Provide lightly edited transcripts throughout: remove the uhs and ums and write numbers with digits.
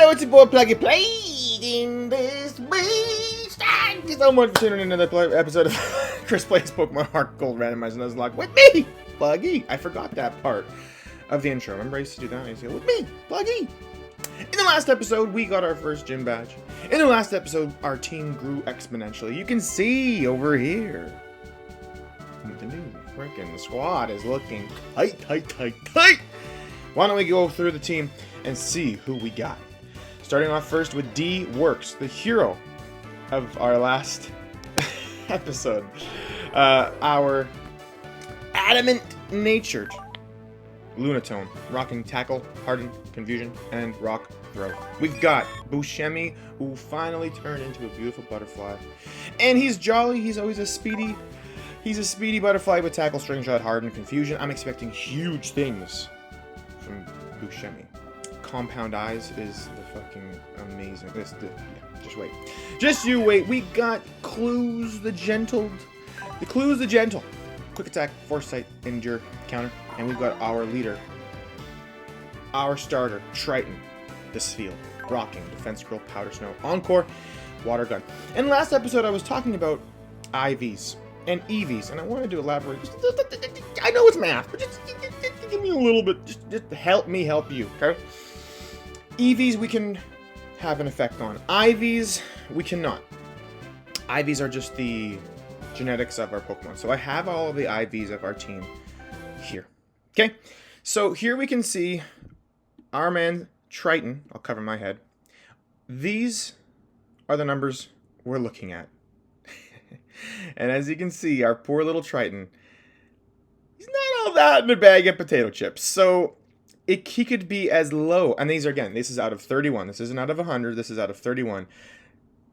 Yo, it's your boy Pluggy playing this beast. Thank you so much for tuning into the episode of Chris Plays Pokemon Heart Gold Randomized Nuzlocke with me, Pluggy. I forgot that part of the intro. Remember I used to do that? I used to go, with me, Pluggy. In the last episode, we got our first gym badge. In the last episode, our team grew exponentially. You can see over here. The new freaking squad is looking tight. Why don't we go through the team and see who we got? Starting off first with D Works, the hero of our last episode. Our adamant-natured Lunatone, Rocking Tackle, Harden, Confusion, and Rock Throw. We've got Buscemi, who finally turned into a beautiful butterfly. And he's jolly, he's always a speedy butterfly with Tackle, String Shot, Harden, Confusion. I'm expecting huge things from Buscemi. Compound Eyes is the fucking amazing. Just wait. Just you wait. We got Clues the Gentle. Clues the Gentle. Quick Attack, Foresight, Endure, Counter. And we've got our leader, our starter, Triton, the Sphere, Rocking, Defense Scroll, Powder Snow, Encore, Water Gun. And last episode I was talking about IVs and EVs, and I wanted to elaborate. I know it's math, but just give me a little bit. Just help me help you, okay? EVs we can have an effect on. IVs we cannot. IVs are just the genetics of our Pokemon. So I have all of the IVs of our team here. Okay, so here we can see our man Triton. I'll cover my head. These are the numbers we're looking at. And as you can see, our poor little Triton, he's not all that in a bag of potato chips. So he could be as low, and these are, again, this is out of 31. This isn't out of 100. This is out of 31.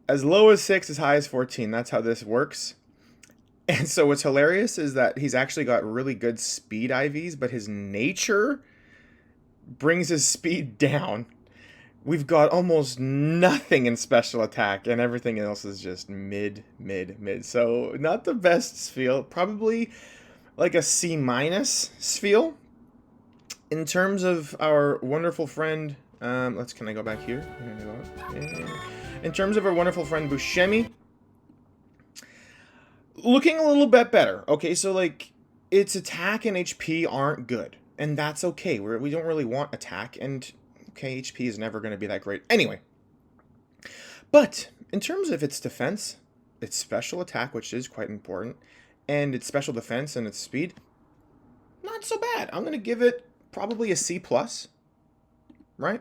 As low as 6, as high as 14. That's how this works. And so what's hilarious is that he's actually got really good speed IVs, but his nature brings his speed down. We've got almost nothing in special attack, and everything else is just mid. So not the best Sphere. Probably like a C- Sphere. In terms of our wonderful friend, can I go back here? In terms of our wonderful friend Buscemi, looking a little bit better. Okay, so like its attack and HP aren't good, and that's okay. We don't really want attack, and okay, HP is never going to be that great anyway. But in terms of its defense, its special attack, which is quite important, and its special defense and its speed, not so bad. I'm going to give it probably a C+, right?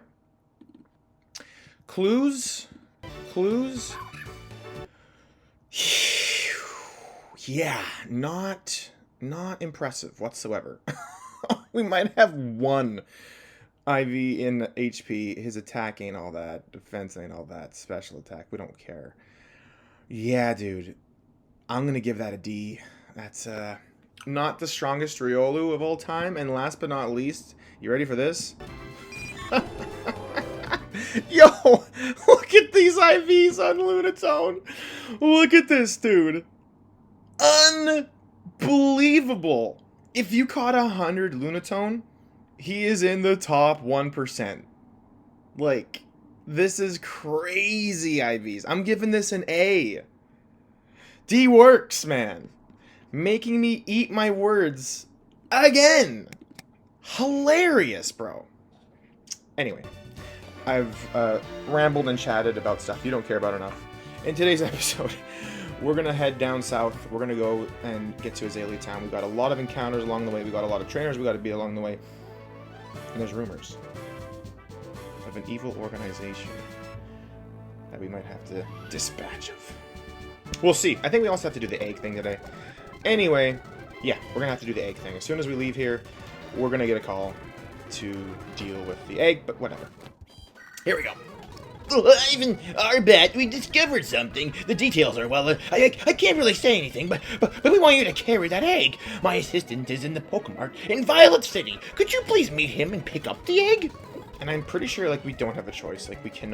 Clues. Yeah, not impressive whatsoever. We might have one IV in HP. His attack ain't all that. Defense ain't all that. Special attack, we don't care. Yeah, dude. I'm going to give that a D. That's not the strongest Riolu of all time. And last but not least, you ready for this? Yo, look at these IVs on Lunatone. Look at this, dude. Unbelievable. If you caught 100 Lunatone, he is in the top 1%. Like, this is crazy IVs. I'm giving this an A. D Works, man. Making me eat my words again. Hilarious, bro. Anyway, I've rambled and chatted about stuff you don't care about enough. In today's episode, we're going to head down south. We're going to go and get to Azalea Town. We've got a lot of encounters along the way. We've got a lot of trainers we got to beat along the way. And there's rumors of an evil organization that we might have to dispatch of. We'll see. I think we also have to do the egg thing today. Anyway, yeah, we're going to have to do the egg thing. As soon as we leave here, we're going to get a call to deal with the egg, but whatever. Here we go. Ivan, R-Bat, we discovered something. The details are, well, I can't really say anything, but we want you to carry that egg. My assistant is in the Pokemart in Violet City. Could you please meet him and pick up the egg? And I'm pretty sure, like, we don't have a choice. Like, we can't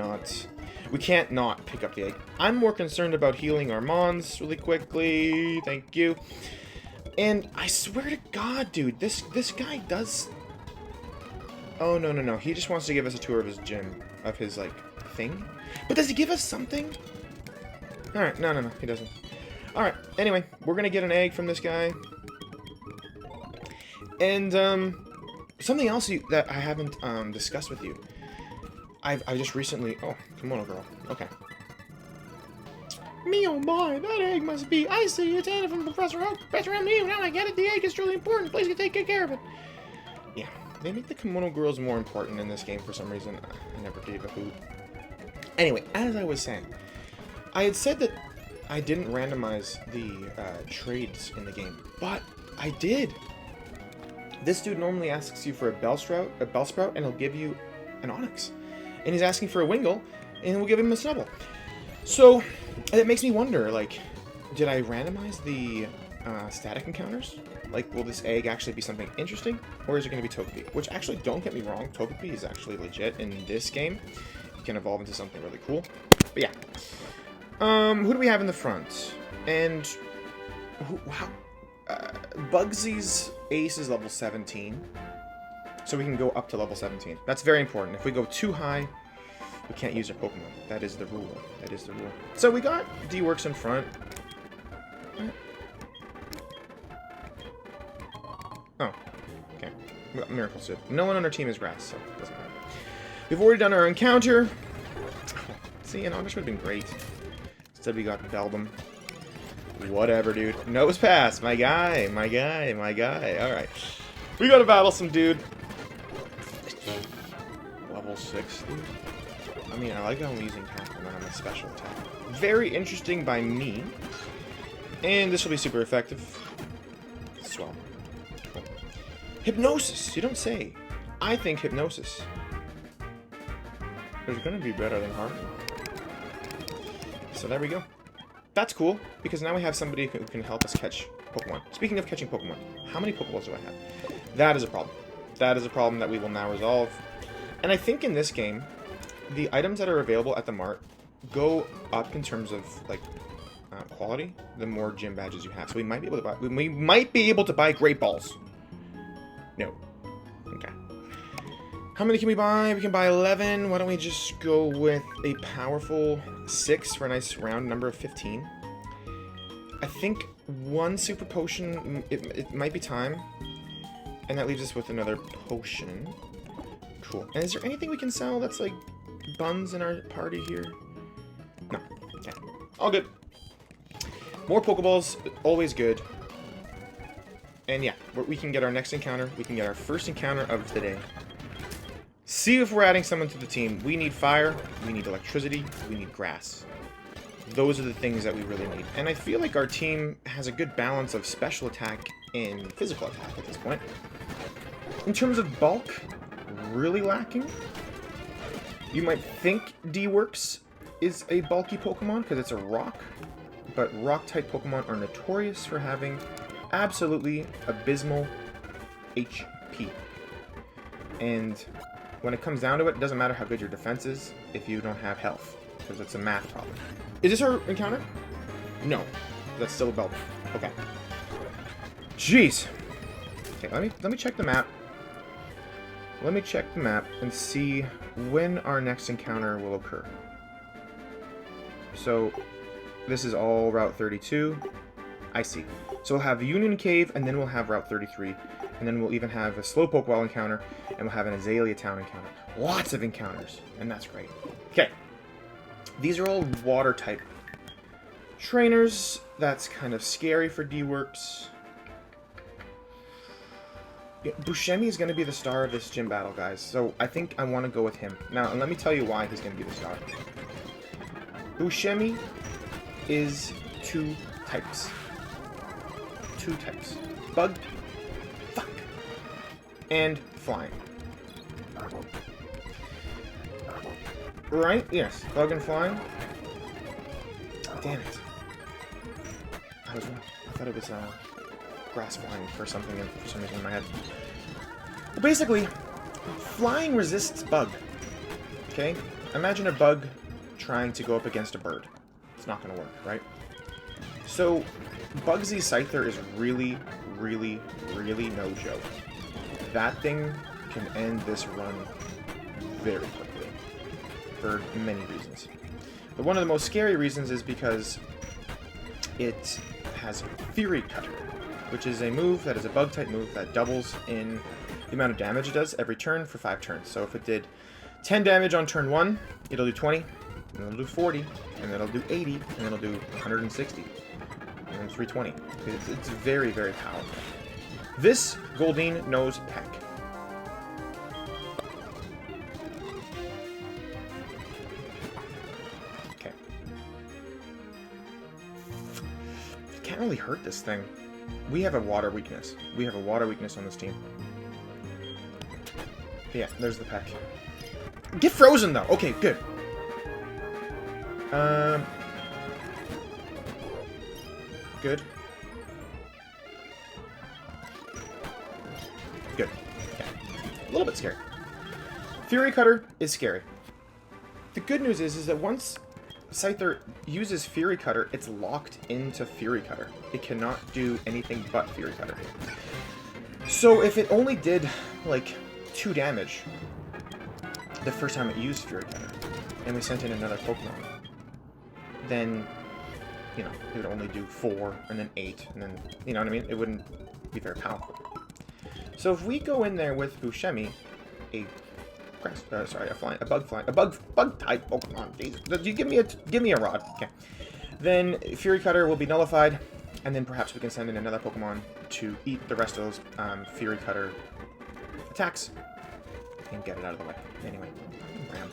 not pick up the egg. I'm more concerned about healing our Mons really quickly. Thank you. And I swear to God, dude, this guy does... Oh, no. He just wants to give us a tour of his gym. of his, like, thing. But does he give us something? Alright, no, he doesn't. Alright, anyway, we're gonna get an egg from this guy. And, something else that I haven't, discussed with you. I just recently... Oh, kimono girl. Okay. Me oh my, that egg must be icy. It's added from Professor Oak. Professor M. Now I get it. The egg is truly important. Please take good care of it. Yeah, they make the kimono girls more important in this game for some reason. I never gave a hoot. Anyway, as I was saying, I had said that I didn't randomize the trades in the game, but I did. This dude normally asks you for a Bellsprout, and he'll give you an Onyx. And he's asking for a Wingull, and we'll give him a Snubbull. So, it makes me wonder, like, did I randomize the static encounters? Like, will this egg actually be something interesting, or is it going to be Togepi? Which, actually, don't get me wrong, Togepi is actually legit in this game. It can evolve into something really cool. But yeah. Who do we have in the front? And, Bugsy's ace is level 17. So we can go up to level 17. That's very important. If we go too high, we can't use our Pokemon. That is the rule. That is the rule. So we got D-Works in front. Oh, okay. We got Miracle Suit. No one on our team is Grass, so it doesn't matter. We've already done our encounter. See, an Onyx would have been great. Instead we got Beldum. Whatever, dude. Nose pass. My guy. Alright. We gotta battle some dude. Level 6, dude. I mean, I like how I'm using tackle when I'm a special attack. Very interesting by me. And this will be super effective. Swell. Cool. Hypnosis. You don't say. I think Hypnosis is going to be better than Heart. So there we go. That's cool, because now we have somebody who can help us catch Pokemon. Speaking of catching Pokemon, how many Pokeballs do I have? That is a problem. That is a problem that we will now resolve. And I think in this game, the items that are available at the mart go up in terms of, like, quality the more gym badges you have. So we might be able to buy... We might be able to buy Great Balls. No. Okay. How many can we buy? We can buy 11. Why don't we just go with a powerful 6 for a nice round number of 15. I think one super potion, it might be time. And that leaves us with another potion. Cool. And is there anything we can sell that's like buns in our party here? No. Okay. All good. More Pokeballs, always good. And yeah, we can get our next encounter. We can get our first encounter of the day. See if we're adding someone to the team. We need fire, we need electricity, we need grass. Those are the things that we really need. And I feel like our team has a good balance of special attack and physical attack at this point. In terms of bulk, really lacking. You might think D-Works is a bulky Pokemon because it's a rock, but rock-type Pokemon are notorious for having absolutely abysmal HP. And when it comes down to it, it doesn't matter how good your defense is if you don't have health, because it's a math problem. Is this our encounter? No. That's still a belt. Okay. Jeez. Okay, let me check the map. Let me check the map and see when our next encounter will occur. So, this is all Route 32. I see. So we'll have Union Cave, and then we'll have Route 33. And then we'll even have a Slowpoke Wall encounter, and we'll have an Azalea Town encounter. Lots of encounters, and that's great. Okay. These are all water-type trainers. That's kind of scary for D-Works. Yeah, Buscemi is going to be the star of this gym battle, guys. So I think I want to go with him. Now, and let me tell you why he's going to be the star. Buscemi is two types. Two types. Bug. Fuck. And flying. Right? Yes. Bug and flying. Damn it. I was wrong. I thought it was, grass flying for some reason in my head. Well, basically, flying resists bug. Okay? Imagine a bug trying to go up against a bird. It's not going to work, right? So, Bugsy's Scyther is really, really, really no joke. That thing can end this run very quickly. for many reasons. But one of the most scary reasons is because it has Fury Cutter, which is a move that is a bug-type move that doubles in the amount of damage it does every turn for 5 turns. So if it did 10 damage on turn 1, it'll do 20, and it'll do 40, and then it'll do 80, and then it'll do 160, and then 320. It's very, very powerful. This Goldeen knows Peck. Okay. Can't really hurt this thing. We have a water weakness. We have a water weakness on this team. Yeah, there's the Peck. Get frozen, though! Okay, good. Good. Good. Okay. A little bit scary. Fury Cutter is scary. The good news is that once Scyther uses Fury Cutter, it's locked into Fury Cutter. It cannot do anything but Fury Cutter. So if it only did, like, 2 damage the first time it used Fury Cutter, and we sent in another Pokemon, then, you know, it would only do 4, and then 8, and then, you know what I mean? It wouldn't be very powerful. So if we go in there with Buscemi, a bug type Pokemon. Jesus. You give me a rod. Okay. Then Fury Cutter will be nullified, and then perhaps we can send in another Pokemon to eat the rest of those Fury Cutter attacks and get it out of the way. Anyway, I'm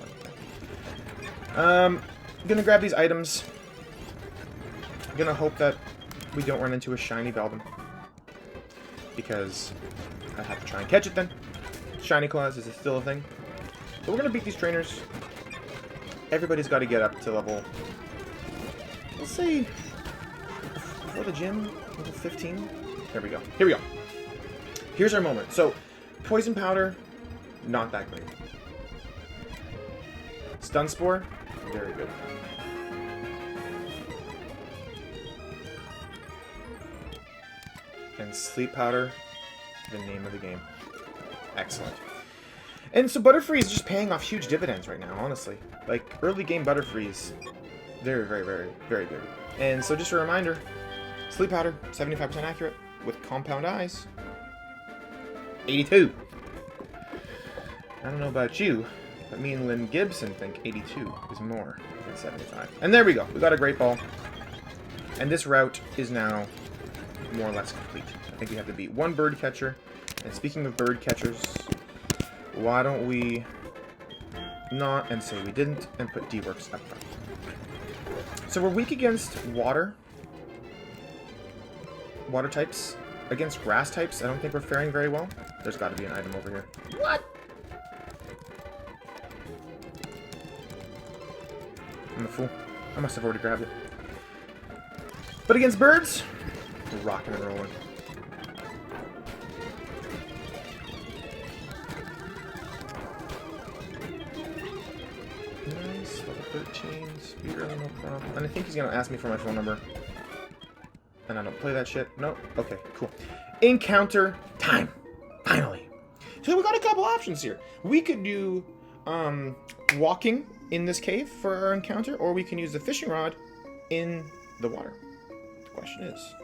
rambling. Gonna grab these items. Gonna hope that we don't run into a shiny Beldum, because I have to try and catch it then. Shiny Claws is still a thing. But we're gonna beat these trainers. Everybody's got to get up to level, let's say, before the gym, level 15. There we go. Here we go. Here's our moment. So, Poison Powder, not that great. Stun Spore, very good. And Sleep Powder, the name of the game. Excellent. And so Butterfree is just paying off huge dividends right now, honestly. Like, early game Butterfree's very, very, very, very good. And so just a reminder, Sleep Powder, 75% accurate, with Compound Eyes, 82. I don't know about you, but me and Lynn Gibson think 82 is more than 75. And there we go, we got a Great Ball. And this route is now more or less complete. I think we have to beat 1 bird catcher. And speaking of bird catchers, why don't we not and say we didn't and put D-Works up front. So we're weak against water types. Against grass types, I don't think we're faring very well. There's got to be an item over here. What? I'm a fool. I must have already grabbed it. But against birds, we're rocking and rolling. Nice, level 13, spear, no problem. And I think he's gonna ask me for my phone number. And I don't play that shit. No? Okay, cool. Encounter time! Finally! So we got a couple options here. We could do walking in this cave for our encounter, or we can use the fishing rod in the water. The question is,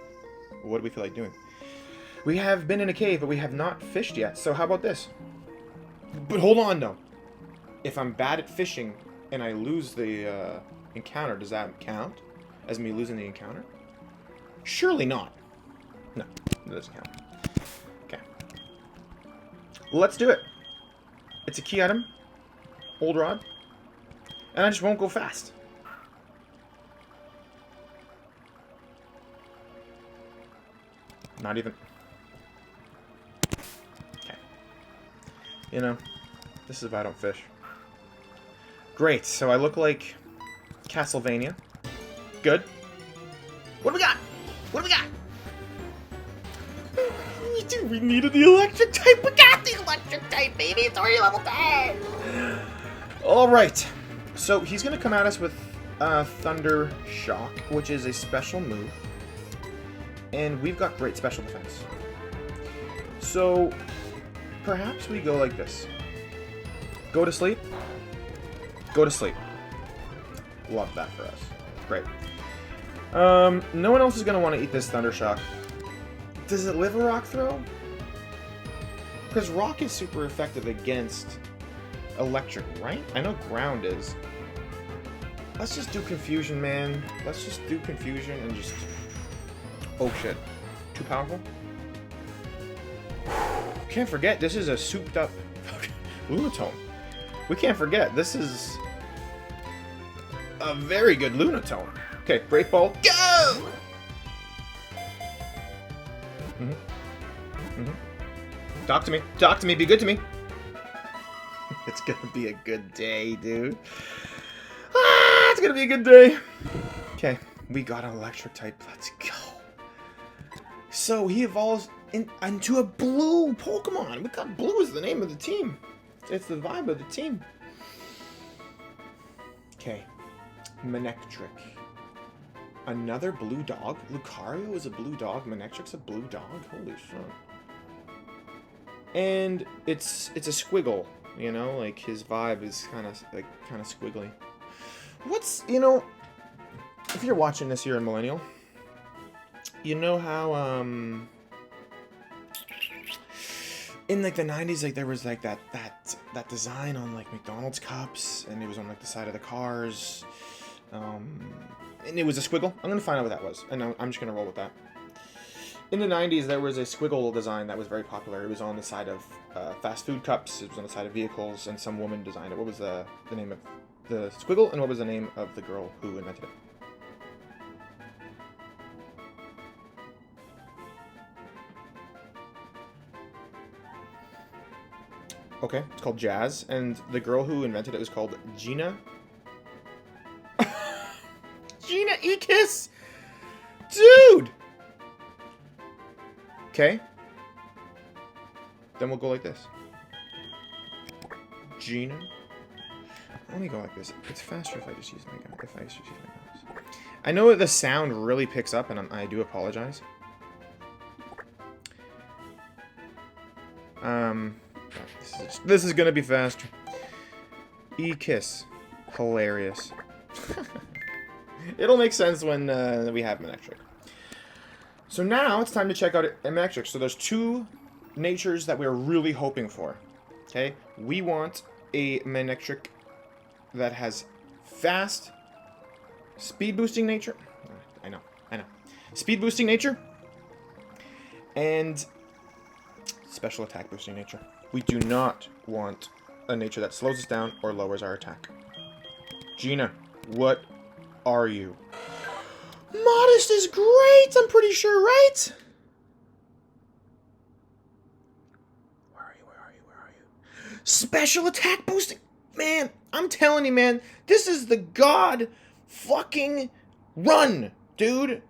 what do we feel like doing? We have been in a cave, but we have not fished yet, so how about this? But hold on, though. If I'm bad at fishing and I lose the encounter, does that count as me losing the encounter? Surely not. No, it doesn't count. Okay. Let's do it. It's a key item. Old rod. And I just won't go fast. Not even. Okay. You know, this is if I don't fish. Great, so I look like Castlevania. Good. What do we got? What do we got? We needed the electric type. We got the electric type, baby. It's already level 10. Alright. So he's going to come at us with Thunder Shock, which is a special move. And we've got great special defense. So perhaps we go like this. Go to sleep. Go to sleep. Love that for us. Great. No one else is going to want to eat this Thunder Shock. Does it live a Rock Throw? Because Rock is super effective against Electric, right? I know Ground is. Let's just do Confusion, man. Let's just do Confusion and just... Oh, shit. Too powerful? Can't forget, this is a souped-up Lunatone. We can't forget, this is a very good Lunatone. Okay, Break Ball, go! Talk to me, be good to me. It's gonna be a good day, dude. Ah, it's gonna be a good day. Okay, we got an Electric type, let's go. So he evolves into a blue Pokemon. We got blue as the name of the team. It's the vibe of the team. Okay. Manectric. Another blue dog? Lucario is a blue dog. Manectric's a blue dog? Holy shit. And it's a squiggle, you know? Like, his vibe is kind of squiggly. What's, you know... If you're watching this, you're a millennial. You know how, in, like, the 90s, like, there was, like, that design on, like, McDonald's cups, and it was on, like, the side of the cars, and it was a squiggle. I'm gonna find out what that was, and I'm just gonna roll with that. In the 90s, there was a squiggle design that was very popular. It was on the side of fast food cups, it was on the side of vehicles, and some woman designed it. What was the name of the squiggle, and what was the name of the girl who invented it? Okay, it's called Jazz, and the girl who invented it was called Gina. Gina Ekis! Dude! Okay. Then we'll go like this. Gina. Let me go like this. It's faster if I just use my gun. If I just use my mouse. I know the sound really picks up, and I do apologize. This is gonna be faster. E-Kiss. Hilarious. It'll make sense when we have Manectric. So now it's time to check out Manectric. So there's two natures that we're really hoping for. Okay? We want a Manectric that has fast speed boosting nature. I know. Speed boosting nature. And special attack boosting nature. We do not want a nature that slows us down or lowers our attack. Gina, what are you? Modest is great, I'm pretty sure, right? Where are you? Special attack boosting? Man, I'm telling you, man, this is the god fucking run, dude.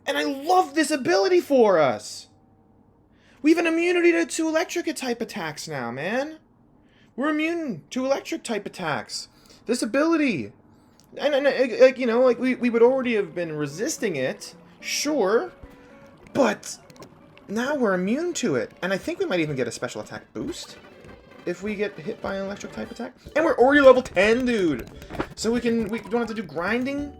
And I love this ability for us. We have an immunity to electric type attacks now, man. We're immune to electric type attacks. This ability. And like, you know, like we would already have been resisting it, sure. But now we're immune to it. And I think we might even get a special attack boost if we get hit by an electric type attack. And we're already level 10, dude. So we don't have to do grinding.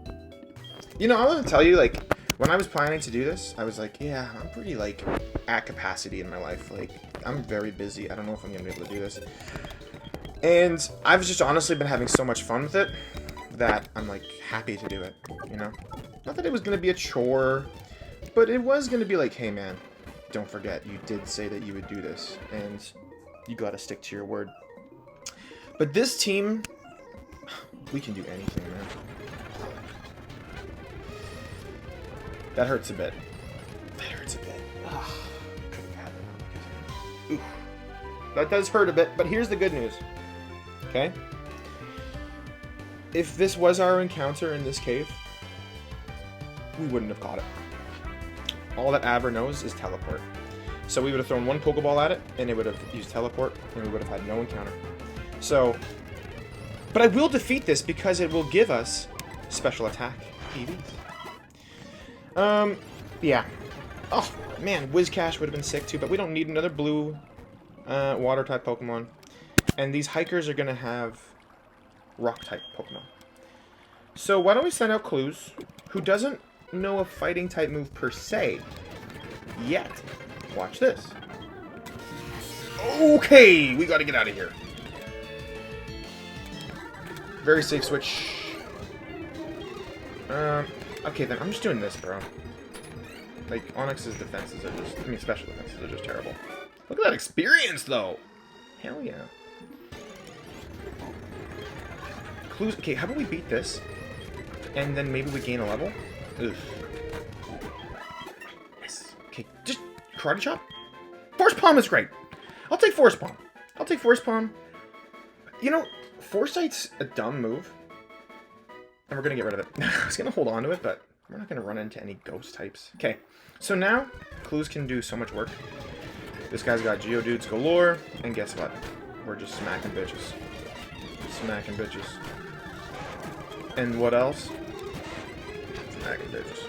You know, I want to tell you, like, when I was planning to do this, I was like, yeah, I'm pretty, like, at capacity in my life. Like, I'm very busy. I don't know if I'm going to be able to do this. And I've just honestly been having so much fun with it that I'm, like, happy to do it, you know? Not that it was going to be a chore, but it was going to be like, hey, man, don't forget, you did say that you would do this, and you got to stick to your word. But this team, we can do anything, man. That hurts a bit. Oof. That does hurt a bit, but here's the good news. Okay? If this was our encounter in this cave, we wouldn't have caught it. All that Abra knows is teleport. So we would have thrown one Pokeball at it, and it would have used teleport, and we would have had no encounter. So, but I will defeat this because it will give us special attack EVs. Yeah. Oh, man, Whiscash would have been sick too, but we don't need another blue water-type Pokemon. And these hikers are going to have rock-type Pokemon. So why don't we send out Clues, who doesn't know a fighting-type move per se yet. Watch this. Okay, we gotta get out of here. Very safe switch. Okay then, I'm just doing this, bro. Like, Onyx's defenses are just, I mean, special defenses are just terrible. Look at that experience, though. Hell yeah. Clues, okay, how about we beat this? And then maybe we gain a level? Ugh. Yes. Okay, just Karate Chop? Force Palm is great. I'll take Force Palm. I'll take Force Palm. You know, Foresight's a dumb move. And we're going to get rid of it. I was going to hold on to it, but we're not going to run into any ghost types. Okay, so now Clues can do so much work. This guy's got Geodudes galore. And guess what? We're just smacking bitches. Smacking bitches. And what else? Smacking bitches.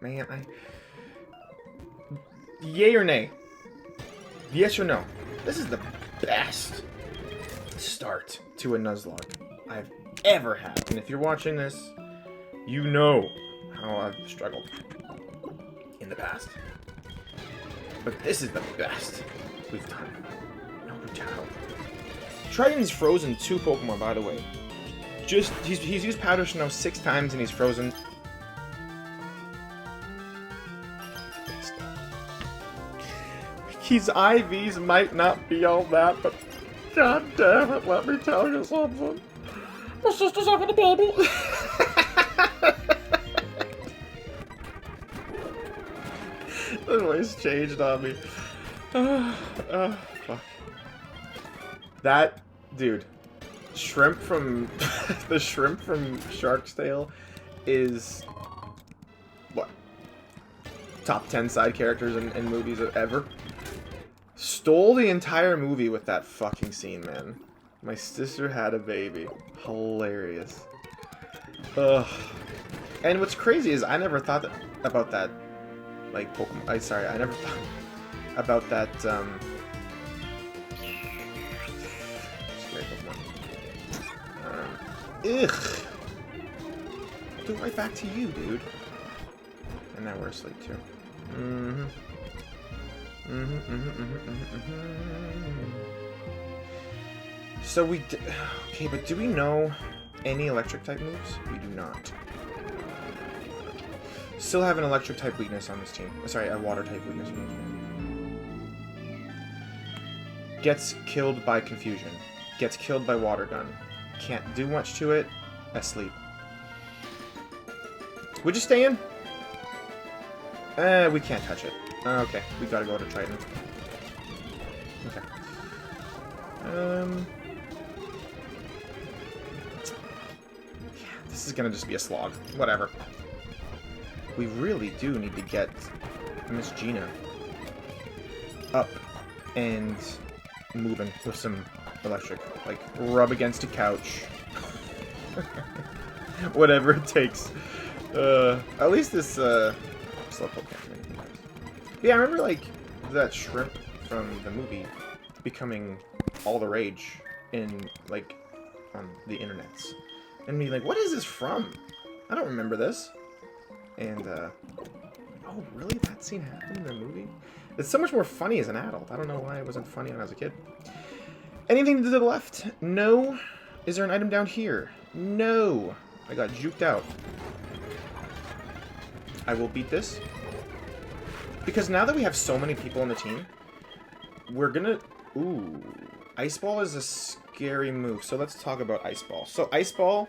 Man, yay or nay? Yes or no? This is the best start to a Nuzlocke I've ever had. And if you're watching this, you know how I've struggled in the past. But this is the best we've done. No doubt. Triton's frozen 2 Pokemon, by the way. Just he's used Powder Snow 6 times and he's frozen. His IVs might not be all that, but god damn it, let me tell you something. My sister's having a baby. The voice changed on me. Fuck. That, dude, shrimp from the shrimp from Shark's Tale is what? Top 10 side characters in movies ever. Stole the entire movie with that fucking scene, man. My sister had a baby. Hilarious. Ugh. And what's crazy is I never thought about that, like, Pokemon. I never thought about that, scary Pokemon. Ugh. I'll do it right back to you, dude. And now we're asleep, too. Mm-hmm. So we okay, but do we know any electric type moves? We do not. Still have an electric type weakness on this team. Sorry, a water type weakness. Gets killed by confusion. Gets killed by water gun. Can't do much to it. Asleep. We just stay in? We can't touch it. Okay, we gotta go to Triton. Okay. Yeah, this is gonna just be a slog. Whatever. We really do need to get Miss Gina up and moving with some electric. Like, rub against a couch. Whatever it takes. At least this, Slowpoke can't do anything else. Yeah, I remember, like, that shrimp from the movie becoming all the rage in, like, on the internets. And me like, what is this from? I don't remember this. And, oh, really? That scene happened in the movie? It's so much more funny as an adult. I don't know why it wasn't funny when I was a kid. Anything to the left? No. Is there an item down here? No. I got juked out. I will beat this. Because now that we have so many people on the team, we're gonna... Ooh. Ice Ball is a scary move. So let's talk about Ice Ball. So Ice Ball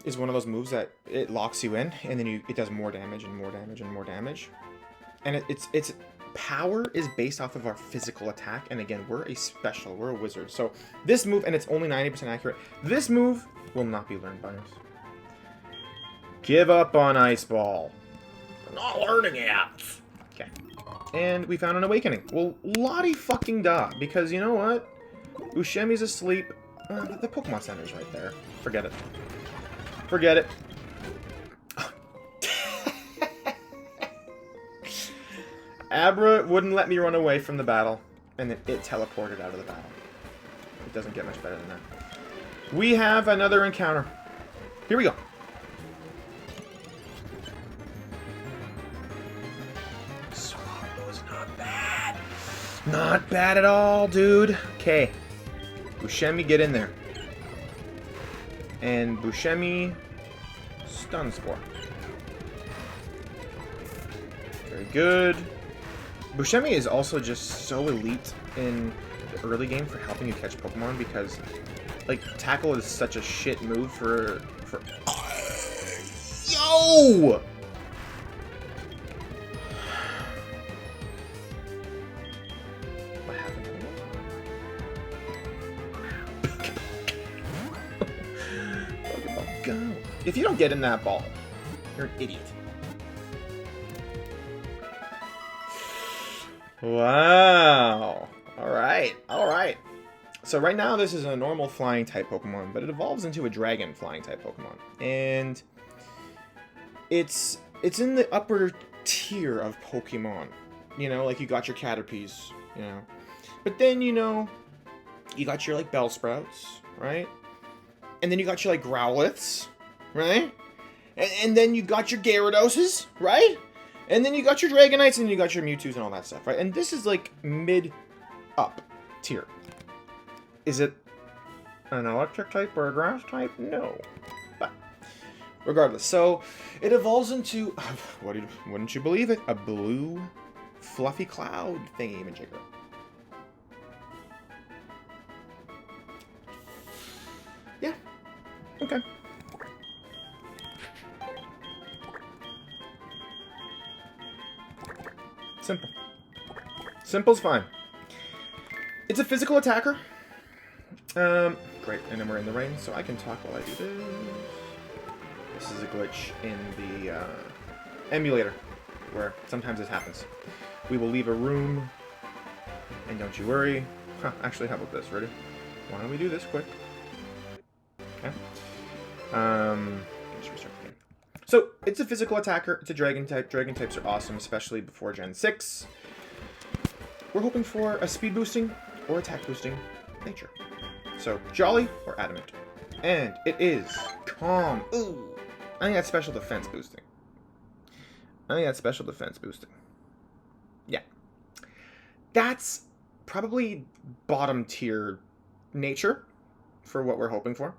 is one of those moves that it locks you in, and then it does more damage and more damage and more damage. And its power is based off of our physical attack. And again, we're a wizard. So this move, and it's only 90% accurate, this move will not be learned by us. Give up on Ice Ball. We're not learning it. Okay. And we found an awakening. Well, Lottie fucking da. Because you know what? Ushemi's asleep. The Pokemon Center's right there. Forget it. Forget it. Abra wouldn't let me run away from the battle. And then it teleported out of the battle. It doesn't get much better than that. We have another encounter. Here we go. Swallow's not bad. Not bad at all, dude. Okay. Buscemi, get in there. And Buscemi, Stun Spore. Very good. Buscemi is also just so elite in the early game for helping you catch Pokemon because, like, Tackle is such a shit move for... Yo! What happened? Pokeball, go! If you don't get in that ball, you're an idiot. Wow. Alright, alright. So right now this is a normal flying type Pokemon, but it evolves into a dragon flying type Pokemon. And it's in the upper tier of Pokemon. You know, like you got your Caterpies, you know. But then, you know, you got your like Bellsprouts, right? And then you got your like Growliths, right? And then you got your Gyarados, right? And then you got your Dragonites, and you got your Mewtwo's and all that stuff, right? And this is like mid-up tier. Is it an electric type or a grass type? No. But regardless, so it evolves into, wouldn't you believe it, a blue fluffy cloud thingy-majigger. Yeah. Okay. Simple. Simple's fine. It's a physical attacker. Great, and then we're in the rain, so I can talk while I do this. This is a glitch in the emulator, where sometimes this happens. We will leave a room, and don't you worry. Huh, actually, how about this? Ready? Why don't we do this quick? Okay. Just restart the game. So, it's a physical attacker, it's a dragon type. Dragon types are awesome, especially before Gen 6. We're hoping for a speed boosting or attack boosting nature. So, Jolly or Adamant. And it is Calm. Ooh. I think that's special defense boosting. Yeah. That's probably bottom tier nature for what we're hoping for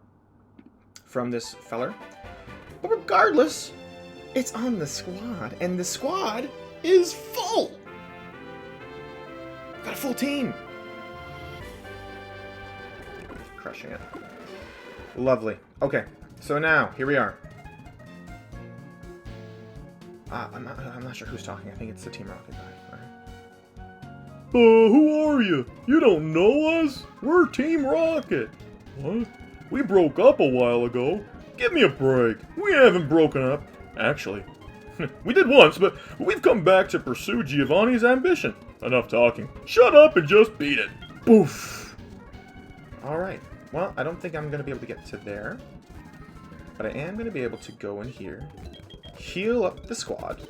from this feller. But regardless, it's on the squad, and the squad is full. Got a full team. Crushing it. Lovely. Okay, so now, here we are. I'm not sure who's talking. I think it's the Team Rocket guy, right? Who are you? You don't know us? We're Team Rocket. What? We broke up a while ago. Give me a break. We haven't broken up. Actually, we did once, but we've come back to pursue Giovanni's ambition. Enough talking. Shut up and just beat it. Boof. Alright. Well, I don't think I'm going to be able to get to there. But I am going to be able to go in here, heal up the squad,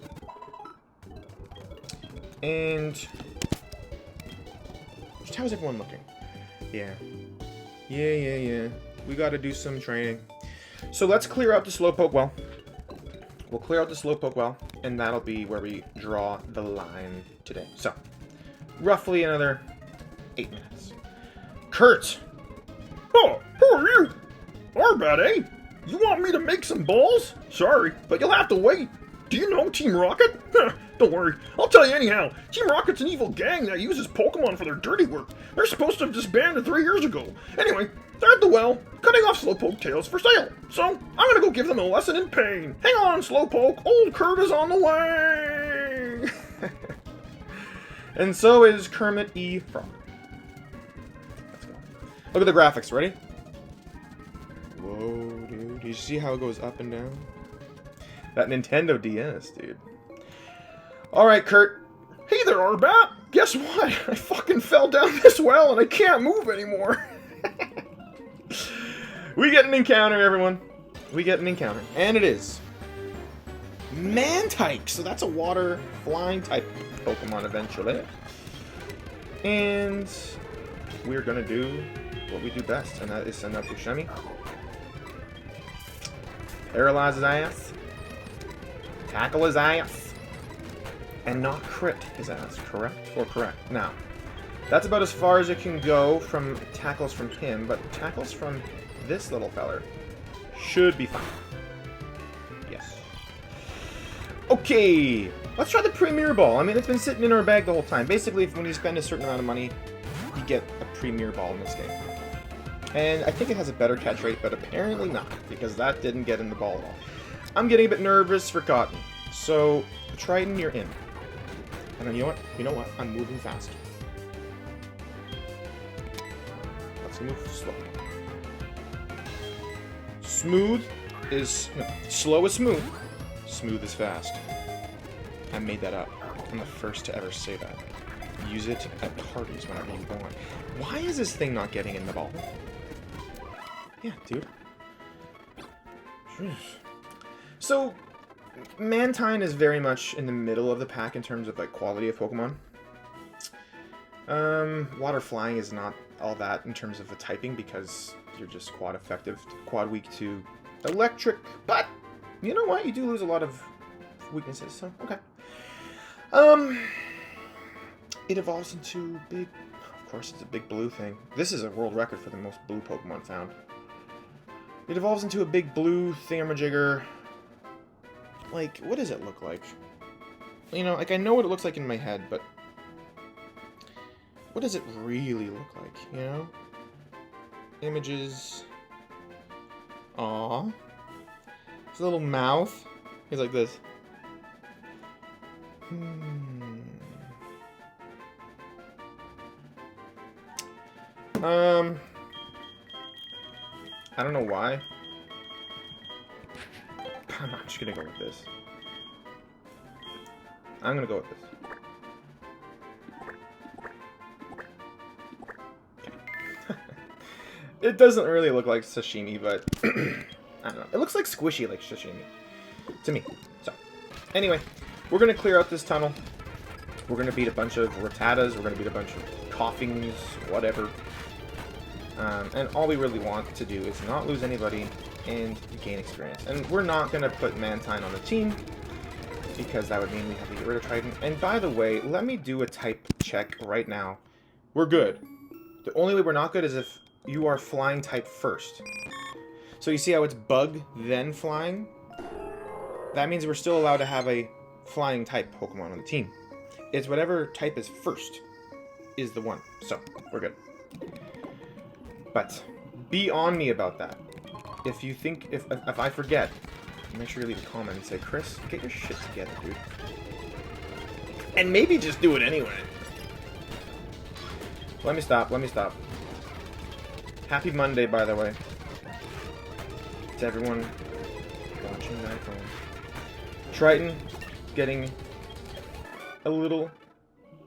and just how's everyone looking? Yeah. We got to do some training. So let's clear out the Slowpoke well. We'll clear out the Slowpoke well, and that'll be where we draw the line today. So, roughly another 8 minutes. Kurt! Oh, who are you? Arbat, eh? You want me to make some balls? Sorry, but you'll have to wait. Do you know Team Rocket? Don't worry, I'll tell you anyhow. Team Rocket's an evil gang that uses Pokemon for their dirty work. They're supposed to have disbanded 3 years ago. Anyway, they're at the well, cutting off Slowpoke tails for sale. So, I'm gonna go give them a lesson in pain. Hang on, Slowpoke, old Kurt is on the way! And so is Kermit E. Frog. Let's go. Look at the graphics, ready? Whoa, dude. Do you see how it goes up and down? That Nintendo DS, dude. Alright, Kurt. Hey there, Arbat! Guess what? I fucking fell down this well and I can't move anymore. We get an encounter, everyone. We get an encounter. And it is Man-type. So that's a water flying type Pokemon eventually. And we're gonna do what we do best, and that is send out Buscemi. Paralyze his ass. Tackle his ass. And not crit his ass, correct? Or correct. Now, that's about as far as it can go from tackles from him, but tackles from this little feller should be fine. Yes. Okay, let's try the Premier Ball. I mean, it's been sitting in our bag the whole time. Basically, when you spend a certain amount of money, you get a Premier Ball in this game. And I think it has a better catch rate, but apparently not, because that didn't get in the ball at all. I'm getting a bit nervous for Cotton. So, Triton, you're in. And then you know what? You know what? I'm moving fast. Let's move slow. Smooth is... No, slow is smooth. Smooth is fast. I made that up. I'm the first to ever say that. Use it at parties whenever you want. Why is this thing not getting in the ball? Yeah, dude. Jeez. So, Mantine is very much in the middle of the pack in terms of like quality of Pokemon. Water Flying is not all that in terms of the typing because you're just quad effective, quad weak to Electric. But you know what? You do lose a lot of weaknesses. So okay. It evolves into big. Of course, it's a big blue thing. This is a world record for the most blue Pokemon found. It evolves into a big blue thingamajigger. Like, what does it look like? You know, like, I know what it looks like in my head, but... what does it really look like, you know? Images... Aww. His little mouth. He's like this. I don't know why. I'm not just gonna go with this. I'm gonna go with this. It doesn't really look like sashimi, but I don't know. It looks like squishy like sashimi to me. So, anyway, we're gonna clear out this tunnel. We're gonna beat a bunch of Rattatas. We're gonna beat a bunch of Coughings, whatever. And all we really want to do is not lose anybody and gain experience. And we're not going to put Mantine on the team because that would mean we have to get rid of Triton. And by the way, let me do a type check right now. We're good. The only way we're not good is if you are flying type first. So you see how it's bug, then flying? That means we're still allowed to have a flying type Pokemon on the team. It's whatever type is first is the one. So, we're good. But be on me about that. If you think, if I forget, make sure you leave a comment and say, Chris, get your shit together, dude. And maybe just do it anyway. Let me stop. Happy Monday, by the way. To everyone watching that phone. Triton getting a little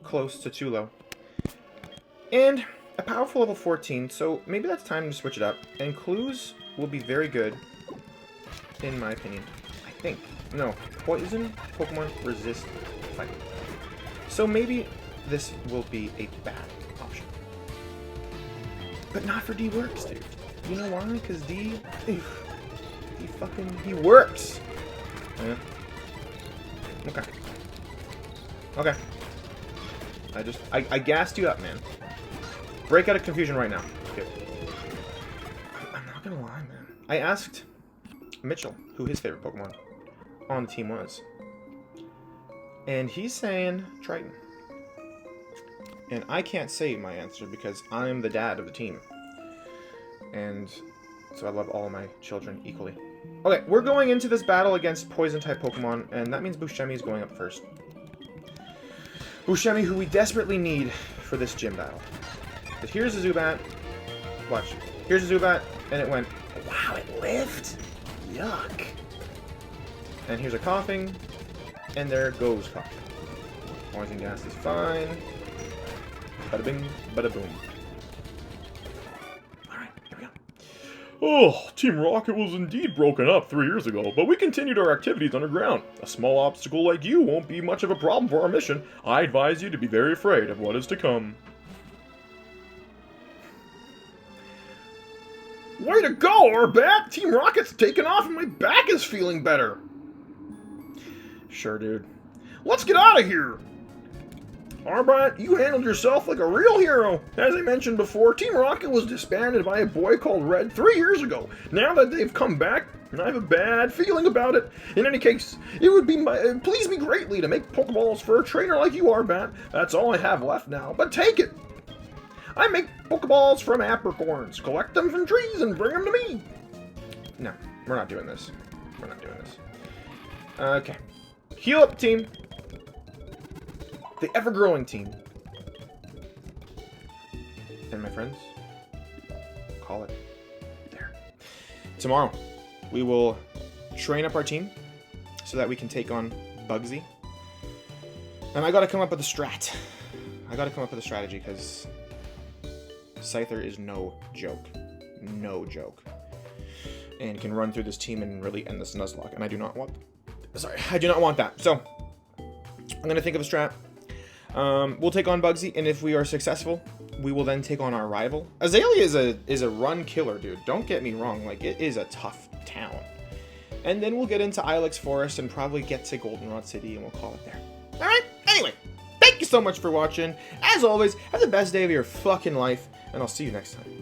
close to too low. And a powerful level 14, so maybe that's time to switch it up. And clues will be very good, in my opinion. I think. No, poison Pokemon resist fighting. So maybe this will be a bad option. But not for D-Works, dude. You know why? Because he works! Yeah. Okay. I gassed you up, man. Break out of confusion right now. Good. I'm not gonna lie, man. I asked Mitchell who his favorite Pokemon on the team was. And he's saying Triton. And I can't say my answer because I'm the dad of the team. And so I love all of my children equally. Okay, we're going into this battle against Poison-type Pokemon, and that means Buscemi is going up first. Buscemi, who we desperately need for this gym battle. But here's a Zubat. Watch. Here's a Zubat, and it went, wow, it lived? Yuck. And here's a Coughing, and there goes Coughing. Poison Gas is fine. Bada bing, bada boom. Alright, here we go. Oh, Team Rocket was indeed broken up 3 years ago, but we continued our activities underground. A small obstacle like you won't be much of a problem for our mission. I advise you to be very afraid of what is to come. Way to go, R-Bat! Team Rocket's taken off and my back is feeling better. Sure, dude. Let's get out of here! R-Bat, you handled yourself like a real hero. As I mentioned before, Team Rocket was disbanded by a boy called Red 3 years ago. Now that they've come back, I have a bad feeling about it. In any case, it would be please me greatly to make Pokeballs for a trainer like you, R-Bat. That's all I have left now, but take it. I make Pokeballs from apricorns, collect them from trees, and bring them to me. No, we're not doing this. We're not doing this. Okay. Heal up, team. The ever-growing team. And my friends, call it there. Tomorrow, we will train up our team so that we can take on Bugsy. And I gotta come up with a strat. I gotta come up with a strategy, because Scyther is no joke. No joke. And can run through this team and really end this Nuzlocke. And I do not want... Sorry, I do not want that. So, I'm gonna think of a strat. We'll take on Bugsy, and if we are successful, we will then take on our rival. Azalea is a run killer, dude. Don't get me wrong. Like, it is a tough town. And then we'll get into Ilex Forest and probably get to Goldenrod City, and we'll call it there. Alright? Anyway, thank you so much for watching. As always, have the best day of your fucking life, and I'll see you next time.